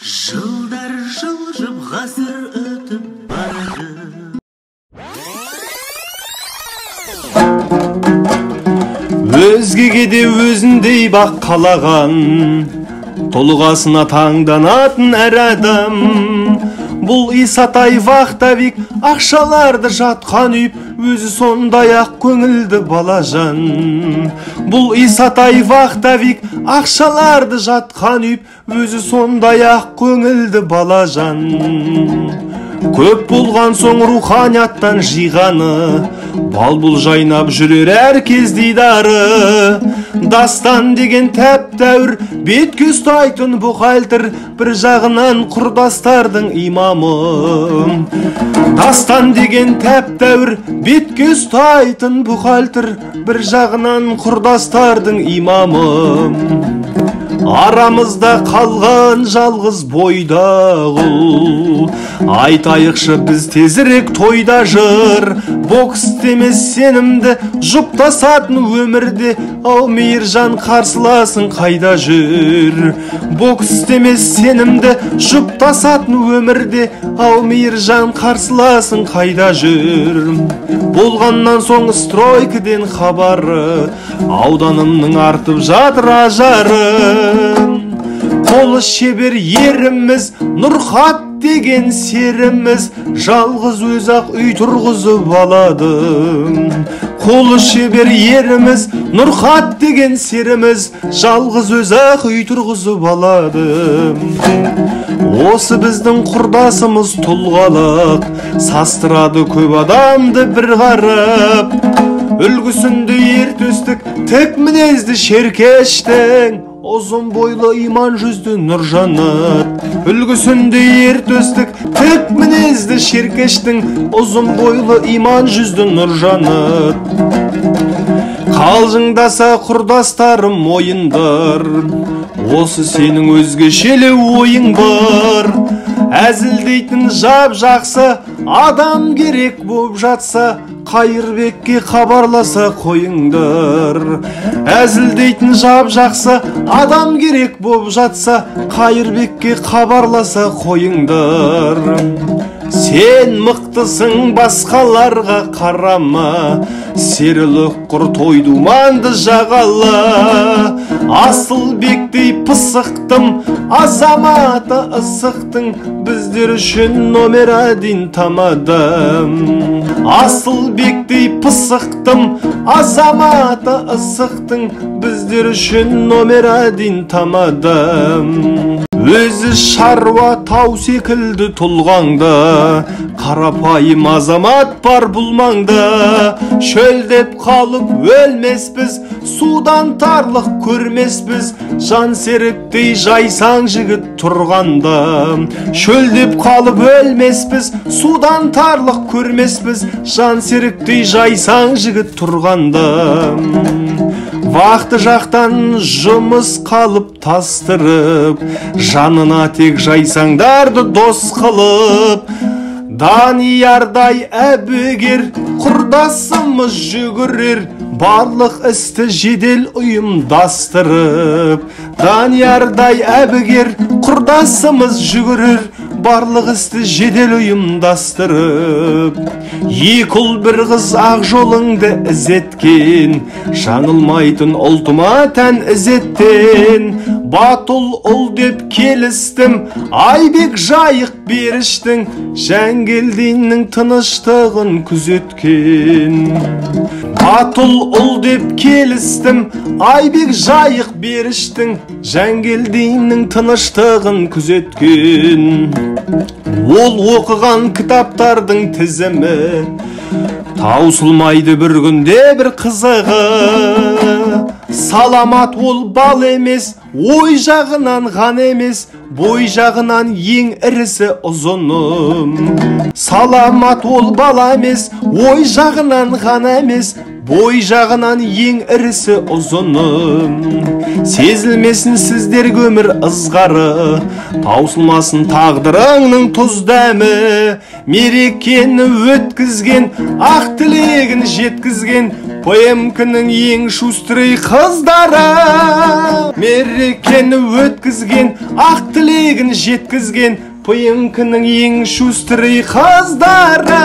Жылдар жылжып, ғасыр өтіп барады. Өзгеге де өзіндей бақ қалаған, толғасына таңданатын әр адам. Бұл Исатай Вахтавик ақшаларды жатқан үйіп, өзі сондай ақ көңілді балажан. Бұл Исатай Вахтавик ақшаларды жатқан үйіп, өзі сондай ақ көңілді балажан. Көп болған соң руханияттан жиғаны, балбұл жайнап жүрер әр кез дидары. Дастан деген тәп-тәуір бетке ұстайтын бұқалтыр, бір жағынан құрдастардың имамы. Дастан деген тәп-тәуір бетке ұстайтын бұқалтыр, бір жағынан құрдастардың имамы. Арамызда қалған жалғыз бойдағыл, айтайықшы біз тезірек тойда жыр. Бокс демес сенімді жұптасатын өмірде, ау мейіржан қарсыласың қайда жүр. Бокс демес сенімді жұптасатын өмірде, ау мейіржан қарсыласың қайда жүр. Болғаннан соң стройкіден хабары, ауданымның артып жатыр ажары. Қолы шебер еріміз, Нұрхат деген серіміз, жалғыз өзақ үй тұрғызып алады. Қолы шебер еріміз, Нұрхат деген серіміз, жалғыз өзақ үй тұрғызып алады. Осы біздің құрдасымыз тұлғалық, састырады көп адамды бір қарап. Үлгісінде ертөстік, тік мінезді шеркештің, ұзын бойлы иман жүзді Нұржанат. Үлгісінде ертөстік, тік мінезді шеркештің, ұзын бойлы иман жүзді Нұржанат. Қалжыңдаса құрдастарым ойындар, осы сенің өзгешелі ойың бар. Әзілдейтін жап жақсы адам керек боп жатса, Қайырбекке хабарласа қойыңдар. Әзілдейтін жап жақсы адам керек боп жатса, Қайырбекке хабарласа қойыңдар. Сен мықтысың, басқаларға қарама, серілік құр той думанды жағала. Асылбектей пысықтым, азаматы ысықтың, біздер үшін номер один тамада. Асылбектей пысықтым, азаматы ысықтың, біздер үшін номер один тамада. Өзі шаруа тау секілді тұлғаңда, қарапайым азамат бар бұл маңда. Шөлдеп қалып өлмеспіз, судан тарлық көрмеспіз, жан серіктей жайсаң жігіт тұрғанда. Шөлдеп қалып өлмеспіз, судан тарлық көрмеспіз, жан серіктей жайсаң жігіт тұрғанда. Вақты жақтан жұмыс қалып тастырып, жанына тек жайсаңдарды дос қылып. Даниярдай әбігер құрдасымыз жүгірер, барлық істі жедел ұйымдастырып. Даниярдай әбігер құрдасымыз жүгірер, барлық істі жедел ұйымдастырып. Екі ұл бір қыз ақ жолыңды ізеткен, жаңылмайтын ұлтыма тән ізеттен. Батыл ұл деп келістім, Айбек жайық беріштің, Жәңгелдиннің тыныштығын күзеткен. Батыл ұл деп келістім, Айбек жайық беріштің, Жәңгелдиннің тыныштығын күзеткен. Ол оқыған кітаптардың тізімі, таусылмайды бір күнде бір қызығы. Саламат ол бал емес, ой жағынан ған емес, бой жағынан ең ірісі ұзыным. Саламат ол бал емес, ой жағынан ған емес, бой жағынан ең ірісі ұзыным. Сезілмесін сіздер өмір ызғары, таусылмасын тағдырыңның тұз дәмі. Мерекені өткізген, ақ тілегін жеткізген, ПМК-нің ең шустрый қыздары, мерекені өткізген, ақ тілегін жеткізген, ПМК-нің ең шустрый қыздары.